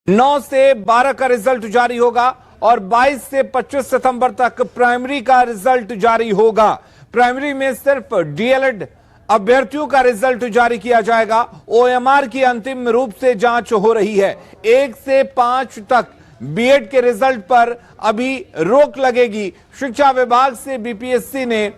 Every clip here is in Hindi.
9 से 12 का रिजल्ट जारी होगा और 22 से 25 सितंबर तक प्राइमरी का रिजल्ट जारी होगा। प्राइमरी में सिर्फ डीएलएड अभ्यर्थियों का रिजल्ट जारी किया जाएगा। ओएमआर की अंतिम रूप से जांच हो रही है। 1 से 5 तक बीएड के रिजल्ट पर अभी रोक लगेगी। शिक्षा विभाग से बीपीएससी ने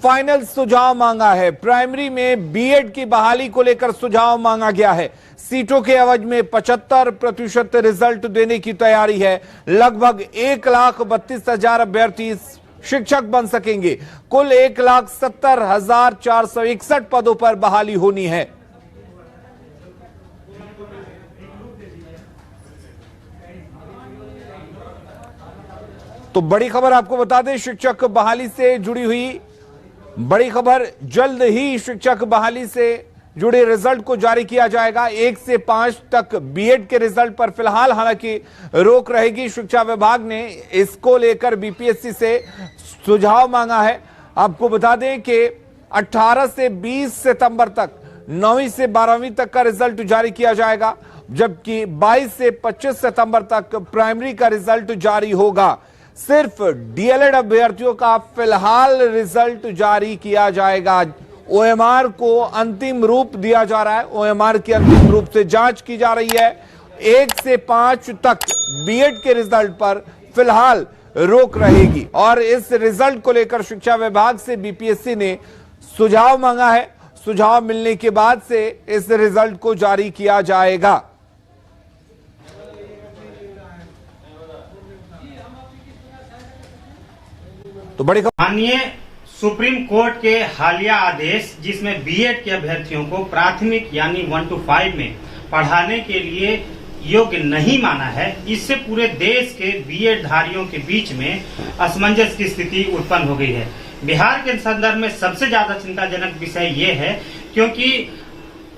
फाइनल सुझाव मांगा है। प्राइमरी में बीएड की बहाली को लेकर सुझाव मांगा गया है। सीटों के एवज में 75% रिजल्ट देने की तैयारी है। लगभग 1,32,000 अभ्यर्थी शिक्षक बन सकेंगे। कुल 1,70,461 पदों पर बहाली होनी है। तो बड़ी खबर आपको बता दें, शिक्षक बहाली से जुड़ी हुई बड़ी खबर, जल्द ही शिक्षक बहाली से जुड़े रिजल्ट को जारी किया जाएगा। 1 से 5 तक बीएड के रिजल्ट पर फिलहाल हालांकि रोक रहेगी। शिक्षा विभाग ने इसको लेकर बीपीएससी से सुझाव मांगा है। आपको बता दें कि 18 से 20 सितंबर तक 9वीं से 12वीं तक का रिजल्ट जारी किया जाएगा, जबकि 22 से 25 सितंबर तक प्राइमरी का रिजल्ट जारी होगा। सिर्फ डीएलएड अभ्यर्थियों का फिलहाल रिजल्ट जारी किया जाएगा। ओएमआर को अंतिम रूप दिया जा रहा है। ओएमआर की अंतिम रूप से जांच की जा रही है। 1 से 5 तक बीएड के रिजल्ट पर फिलहाल रोक रहेगी और इस रिजल्ट को लेकर शिक्षा विभाग से बीपीएससी ने सुझाव मांगा है। सुझाव मिलने के बाद से इस रिजल्ट को जारी किया जाएगा। तो बड़ी माननीय सुप्रीम कोर्ट के हालिया आदेश, जिसमें बीएड के अभ्यर्थियों को प्राथमिक यानी 1 to 5 में पढ़ाने के लिए योग्य नहीं माना है, इससे पूरे देश के बीएड धारियों के बीच में असमंजस की स्थिति उत्पन्न हो गई है। बिहार के संदर्भ में सबसे ज्यादा चिंताजनक विषय ये है क्योंकि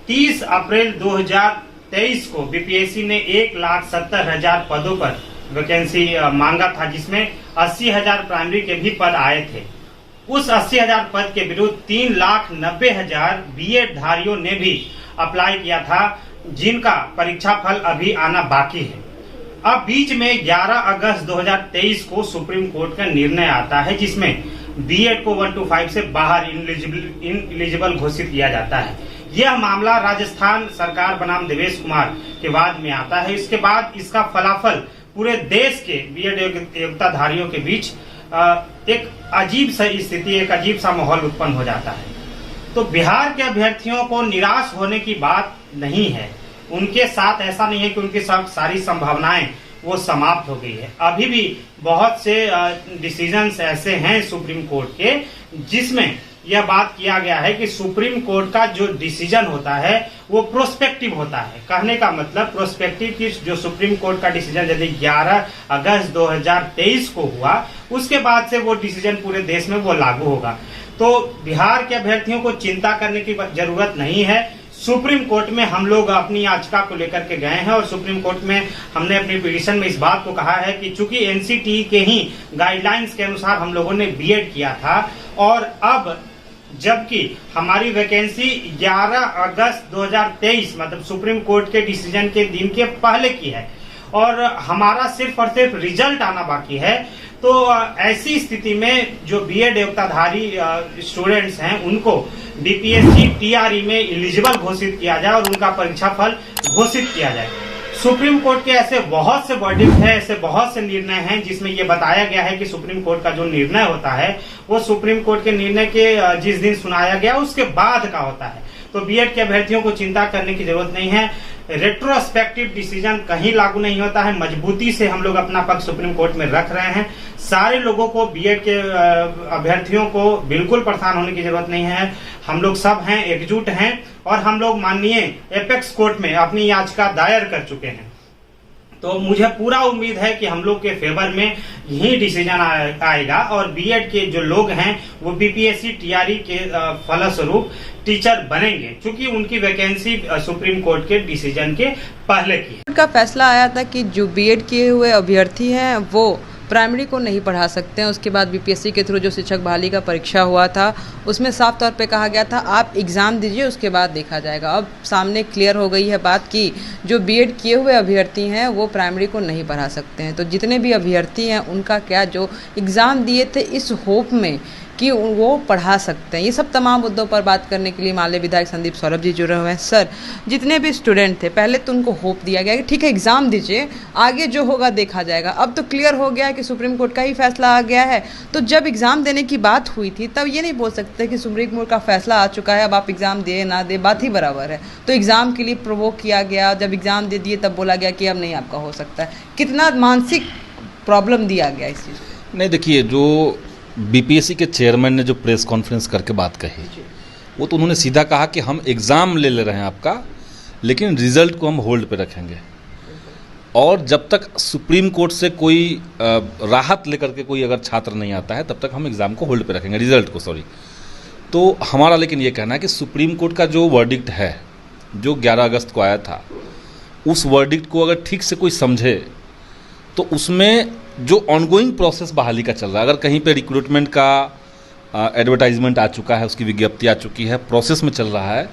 30 अप्रैल 2023 को बीपीएससी ने 1,70,000 पदों पर वैकेंसी मांगा था, जिसमें 80,000 प्राइमरी के भी पद आए थे। उस 80,000 पद के विरुद्ध 3,90,000 बीएड धारियों ने भी अप्लाई किया था, जिनका परीक्षा फल अभी आना बाकी है। अब बीच में 11 अगस्त 2023 को सुप्रीम कोर्ट का निर्णय आता है, जिसमें बीएड को 1 to 5 से बाहर इनएलिजिबल घोषित किया जाता है। यह मामला राजस्थान सरकार बनाम देवेश कुमार के बाद में आता है। इसके बाद इसका फलाफल पूरे देश के बीएड योग्यताधारियों के बीच एक अजीब सा स्थिति, एक अजीब सा माहौल उत्पन्न हो जाता है। तो बिहार के अभ्यर्थियों को निराश होने की बात नहीं है। उनके साथ ऐसा नहीं है कि उनकी सारी संभावनाएं वो समाप्त हो गई है। अभी भी बहुत से डिसीजंस ऐसे हैं सुप्रीम कोर्ट के, जिसमें यह बात किया गया है कि सुप्रीम कोर्ट का जो डिसीजन होता है वो प्रोस्पेक्टिव होता है। कहने का मतलब प्रोस्पेक्टिव की जो सुप्रीम कोर्ट का डिसीजन यदि 11 अगस्त 2023 को हुआ, उसके बाद से वो डिसीजन पूरे देश में वो लागू होगा। तो बिहार के अभ्यर्थियों को चिंता करने की जरूरत नहीं है। सुप्रीम कोर्ट में हम लोग अपनी याचिका को लेकर के गए हैं और सुप्रीम कोर्ट में हमने अपनी पिटीशन में इस बात को कहा है कि चूंकि एनसीटीई के ही गाइडलाइंस के अनुसार हम लोगों ने बीएड किया था और अब जबकि हमारी वैकेंसी 11 अगस्त 2023 मतलब सुप्रीम कोर्ट के डिसीजन के दिन के पहले की है और हमारा सिर्फ और सिर्फ रिजल्ट आना बाकी है, तो ऐसी स्थिति में जो बीएड योग्यताधारी स्टूडेंट्स हैं उनको बीपीएससी टीआरई में एलिजिबल घोषित किया जाए और उनका परीक्षा फल घोषित किया जाए। सुप्रीम कोर्ट के ऐसे बहुत से वर्डिक्ट है, ऐसे बहुत से निर्णय हैं जिसमें यह बताया गया है कि सुप्रीम कोर्ट का जो निर्णय होता है वो सुप्रीम कोर्ट के निर्णय के जिस दिन सुनाया गया उसके बाद का होता है। तो बीएड के अभ्यर्थियों को चिंता करने की जरूरत नहीं है। रेट्रोस्पेक्टिव डिसीजन कहीं लागू नहीं होता है। मजबूती से हम लोग अपना पक्ष सुप्रीम कोर्ट में रख रहे हैं। सारे लोगों को, बीएड के अभ्यर्थियों को बिल्कुल परेशान होने की जरूरत नहीं है। हम लोग सब हैं, एकजुट हैं और हम लोग माननीय एपेक्स कोर्ट में अपनी याचिका दायर कर चुके हैं। तो मुझे पूरा उम्मीद है कि हम लोग के फेवर में यही डिसीजन आएगा और बीएड के जो लोग हैं वो बीपीएससी टीआरई के फलस्वरूप टीचर बनेंगे, क्योंकि उनकी वैकेंसी सुप्रीम कोर्ट के डिसीजन के पहले की है। का फैसला आया था कि जो बीएड किए हुए अभ्यर्थी हैं वो प्राइमरी को नहीं पढ़ा सकते हैं। उसके बाद बीपीएससी के थ्रू जो शिक्षक बहाली का परीक्षा हुआ था उसमें साफ तौर पे कहा गया था आप एग्ज़ाम दीजिए, उसके बाद देखा जाएगा। अब सामने क्लियर हो गई है बात कि जो बीएड किए हुए अभ्यर्थी हैं वो प्राइमरी को नहीं पढ़ा सकते हैं। तो जितने भी अभ्यर्थी हैं उनका क्या, जो एग्ज़ाम दिए थे इस होप में कि वो पढ़ा सकते हैं। ये सब तमाम मुद्दों पर बात करने के लिए माले विधायक संदीप सौरभ जी जुड़े हुए हैं। सर, जितने भी स्टूडेंट थे पहले तो उनको होप दिया गया कि ठीक है एग्ज़ाम दीजिए, आगे जो होगा देखा जाएगा। अब तो क्लियर हो गया है कि सुप्रीम कोर्ट का ही फैसला आ गया है। तो जब एग्ज़ाम देने की बात हुई थी तब ये नहीं बोल सकते कि सुप्रीम कोर्ट का फैसला आ चुका है, अब आप एग्ज़ाम दे ना दे बात ही बराबर है। तो एग्ज़ाम के लिए प्रोवोक किया गया, जब एग्ज़ाम दे दिए तब बोला गया कि अब नहीं आपका हो सकता है। कितना मानसिक प्रॉब्लम दिया गया इस चीज़ को? नहीं, देखिए, जो बीपीएससी के चेयरमैन ने जो प्रेस कॉन्फ्रेंस करके बात कही वो तो उन्होंने सीधा कहा कि हम एग्ज़ाम ले रहे हैं आपका, लेकिन रिज़ल्ट को हम होल्ड पे रखेंगे और जब तक सुप्रीम कोर्ट से कोई राहत लेकर के कोई अगर छात्र नहीं आता है तब तक हम एग्ज़ाम को होल्ड पे रखेंगे, रिज़ल्ट को, सॉरी। तो हमारा लेकिन ये कहना है कि सुप्रीम कोर्ट का जो वर्डिक्ट है जो 11 अगस्त को आया था, उस वर्डिक्ट को अगर ठीक से कोई समझे तो उसमें जो ऑनगोइंग प्रोसेस बहाली का चल रहा है, अगर कहीं पे रिक्रूटमेंट का एडवर्टाइजमेंट आ चुका है, उसकी विज्ञप्ति आ चुकी है, प्रोसेस में चल रहा है,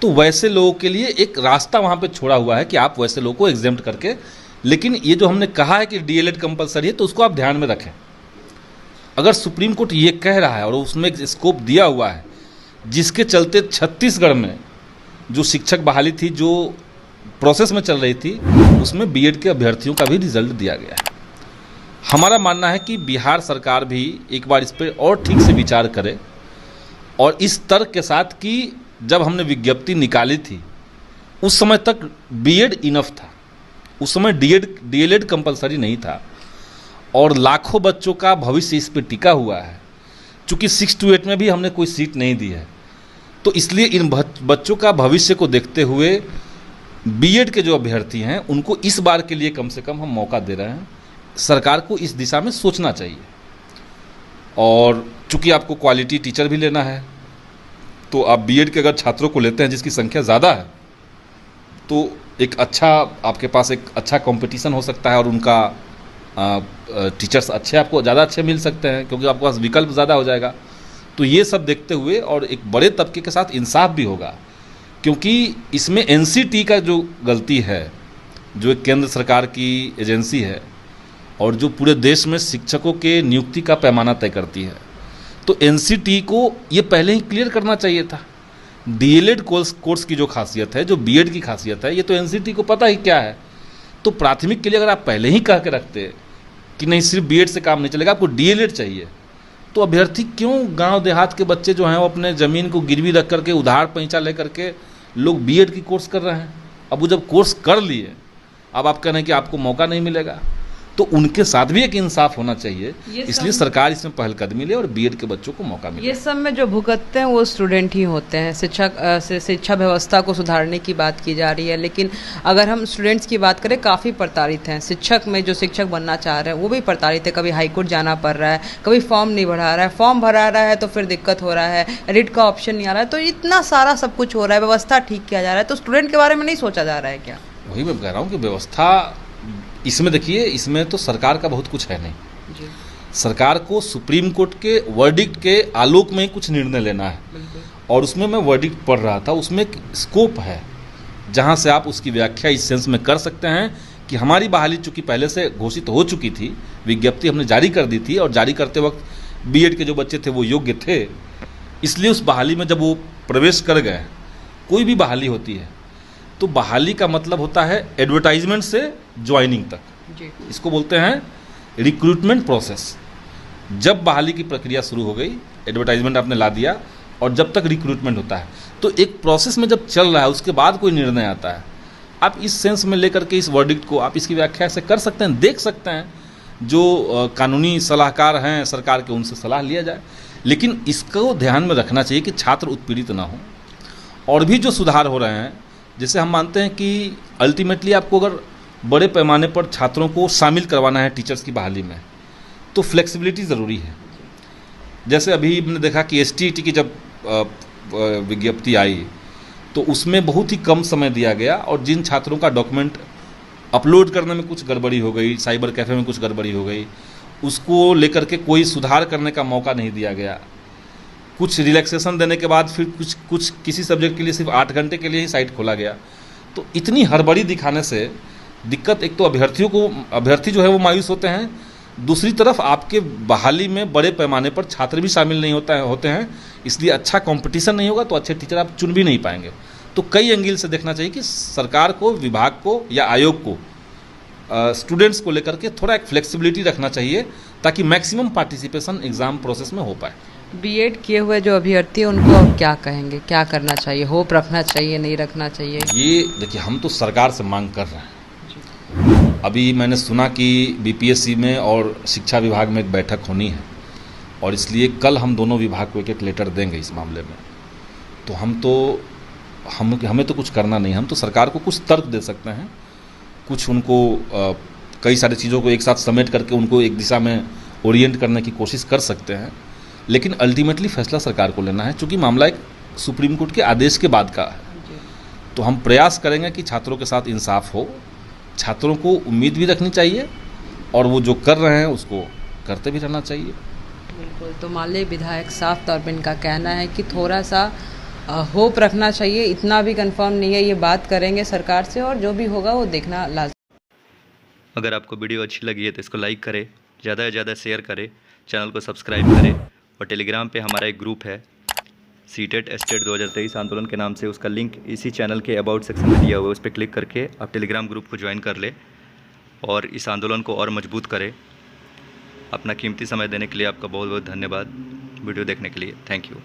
तो वैसे लोगों के लिए एक रास्ता वहाँ पे छोड़ा हुआ है कि आप वैसे लोगों को एग्जेम्प्ट करके, लेकिन ये जो हमने कहा है कि डीएलएड कंपलसरी है तो उसको आप ध्यान में रखें। अगर सुप्रीम कोर्ट ये कह रहा है और उसमें एक स्कोप दिया हुआ है जिसके चलते छत्तीसगढ़ में जो शिक्षक बहाली थी जो प्रोसेस में चल रही थी उसमें बीएड के अभ्यर्थियों का भी रिजल्ट दिया गया है। हमारा मानना है कि बिहार सरकार भी एक बार इस पर और ठीक से विचार करे और इस तर्क के साथ कि जब हमने विज्ञप्ति निकाली थी उस समय तक बीएड इनफ था, उस समय डीएलएड कंपलसरी नहीं था और लाखों बच्चों का भविष्य इस पर टिका हुआ है। चूँकि 6 to 8 में भी हमने कोई सीट नहीं दी है, तो इसलिए इन बच्चों का भविष्य को देखते हुए बीएड के जो अभ्यर्थी हैं उनको इस बार के लिए कम से कम हम मौका दे रहे हैं। सरकार को इस दिशा में सोचना चाहिए और चूंकि आपको क्वालिटी टीचर भी लेना है तो आप बीएड के अगर छात्रों को लेते हैं जिसकी संख्या ज़्यादा है तो एक अच्छा आपके पास एक अच्छा कंपटीशन हो सकता है और उनका टीचर्स अच्छे आपको ज़्यादा अच्छे मिल सकते हैं क्योंकि आपके पास विकल्प ज़्यादा हो जाएगा। तो ये सब देखते हुए और एक बड़े तबके के साथ इंसाफ भी होगा क्योंकि इसमें एनसीटी का जो गलती है, जो एक केंद्र सरकार की एजेंसी है और जो पूरे देश में शिक्षकों के नियुक्ति का पैमाना तय करती है, तो एनसीटी को ये पहले ही क्लियर करना चाहिए था। डीएलएड कोर्स की जो खासियत है, जो बीएड की खासियत है, ये तो एनसीटी को पता ही क्या है। तो प्राथमिक के लिए अगर आप पहले ही कह के रखते कि नहीं सिर्फ बीएड से काम नहीं चलेगा, आपको डीएलएड चाहिए, तो अभ्यर्थी क्यों गांव देहात के बच्चे जो हैं वो अपने ज़मीन को गिरवी रख करके उधार पैंचा ले करके लोग बीएड की कोर्स कर रहे हैं। अब वो जब कोर्स कर लिए, अब आप कह रहे हैं कि आपको मौका नहीं मिलेगा, तो उनके साथ भी एक इंसाफ होना चाहिए। इसलिए सरकार इसमें पहलकदमी ले और बीएड के बच्चों को मौका मिले। ये सब में जो भुगतते हैं वो स्टूडेंट ही होते हैं। शिक्षा व्यवस्था को सुधारने की बात की जा रही है, लेकिन अगर हम स्टूडेंट्स की बात करें काफ़ी प्रताड़ित हैं। शिक्षक में जो शिक्षक बनना चाह रहे हैं वो भी प्रताड़ित है। कभी हाईकोर्ट जाना पड़ रहा है, कभी फॉर्म नहीं भरा रहा है, फॉर्म भरा रहा है तो फिर दिक्कत हो रहा है, एडिट का ऑप्शन नहीं आ रहा है, तो इतना सारा सब कुछ हो रहा है, व्यवस्था ठीक किया जा रहा है, तो स्टूडेंट के बारे में नहीं सोचा जा रहा है क्या? वही मैं कह रहा हूँ कि व्यवस्था इसमें देखिए, इसमें तो सरकार का बहुत कुछ है नहीं जी। सरकार को सुप्रीम कोर्ट के वर्डिक्ट के आलोक में कुछ निर्णय लेना है और उसमें मैं वर्डिक्ट पढ़ रहा था, उसमें एक स्कोप है जहां से आप उसकी व्याख्या इस सेंस में कर सकते हैं कि हमारी बहाली चूँकि पहले से घोषित हो चुकी थी, विज्ञप्ति हमने जारी कर दी थी और जारी करते वक्त बीएड के जो बच्चे थे वो योग्य थे, इसलिए उस बहाली में जब वो प्रवेश कर गए, कोई भी बहाली होती है तो बहाली का मतलब होता है एडवर्टाइजमेंट से ज्वाइनिंग तक जी। इसको बोलते हैं रिक्रूटमेंट प्रोसेस। जब बहाली की प्रक्रिया शुरू हो गई, एडवर्टाइजमेंट आपने ला दिया और जब तक रिक्रूटमेंट होता है, तो एक प्रोसेस में जब चल रहा है उसके बाद कोई निर्णय आता है। आप इस सेंस में लेकर के इस वर्डिक्ट को आप इसकी व्याख्या से कर सकते हैं, देख सकते हैं, जो कानूनी सलाहकार हैं सरकार के उनसे सलाह लिया जाए, लेकिन इसको ध्यान में रखना चाहिए कि छात्र उत्पीड़ित ना हो। और भी जो सुधार हो रहे हैं, जैसे हम मानते हैं कि अल्टीमेटली आपको अगर बड़े पैमाने पर छात्रों को शामिल करवाना है टीचर्स की बहाली में, तो फ्लेक्सिबिलिटी ज़रूरी है। जैसे अभी हमने देखा कि एसटीईटी की जब विज्ञप्ति आई तो उसमें बहुत ही कम समय दिया गया और जिन छात्रों का डॉक्यूमेंट अपलोड करने में कुछ गड़बड़ी हो गई, साइबर कैफ़े में कुछ गड़बड़ी हो गई, उसको लेकर के कोई सुधार करने का मौका नहीं दिया गया। कुछ रिलैक्सेशन देने के बाद फिर कुछ किसी सब्जेक्ट के लिए सिर्फ 8 घंटे के लिए ही साइट खोला गया। तो इतनी हड़बड़ी दिखाने से दिक्कत, एक तो अभ्यर्थी जो है वो मायूस होते हैं, दूसरी तरफ आपके बहाली में बड़े पैमाने पर छात्र भी शामिल नहीं होते हैं, इसलिए अच्छा कंपटीशन नहीं होगा तो अच्छे टीचर आप चुन भी नहीं पाएंगे। तो कई एंगल से देखना चाहिए कि सरकार को, विभाग को या आयोग को स्टूडेंट्स को लेकर के थोड़ा एक फ्लेक्सिबिलिटी रखना चाहिए ताकि मैक्सिमम पार्टिसिपेशन एग्ज़ाम प्रोसेस में हो पाए। बीएड किए हुए जो अभ्यर्थी हैं उनको अब क्या कहेंगे, क्या करना चाहिए, होप रखना चाहिए, नहीं रखना चाहिए? ये देखिए, हम तो सरकार से मांग कर रहे हैं। अभी मैंने सुना कि बीपीएससी में और शिक्षा विभाग में एक बैठक होनी है और इसलिए कल हम दोनों विभाग को एक लेटर देंगे इस मामले में। तो हमें तो कुछ करना नहीं, हम तो सरकार को कुछ तर्क दे सकते हैं, कुछ उनको कई सारी चीज़ों को एक साथ समेट करके उनको एक दिशा में ओरिएंट करने की कोशिश कर सकते हैं, लेकिन अल्टीमेटली फैसला सरकार को लेना है, क्योंकि मामला एक सुप्रीम कोर्ट के आदेश के बाद का है। तो हम प्रयास करेंगे कि छात्रों के साथ इंसाफ हो, छात्रों को उम्मीद भी रखनी चाहिए और वो जो कर रहे हैं उसको करते भी रहना चाहिए। बिल्कुल। तो माननीय विधायक साफ तौर पर इनका कहना है कि थोड़ा सा होप रखना चाहिए, इतना भी कंफर्म नहीं है, ये बात करेंगे सरकार से और जो भी होगा वो देखना लाज़मी। अगर आपको वीडियो अच्छी लगी है तो इसको लाइक करें, ज़्यादा से ज़्यादा शेयर करें, चैनल को सब्सक्राइब करें और टेलीग्राम पे हमारा एक ग्रुप है सीटेट स्टेट 2023 आंदोलन के नाम से, उसका लिंक इसी चैनल के अबाउट सेक्शन में दिया हुआ है, उस पर क्लिक करके आप टेलीग्राम ग्रुप को ज्वाइन कर ले और इस आंदोलन को और मजबूत करें। अपना कीमती समय देने के लिए आपका बहुत बहुत धन्यवाद। वीडियो देखने के लिए थैंक यू।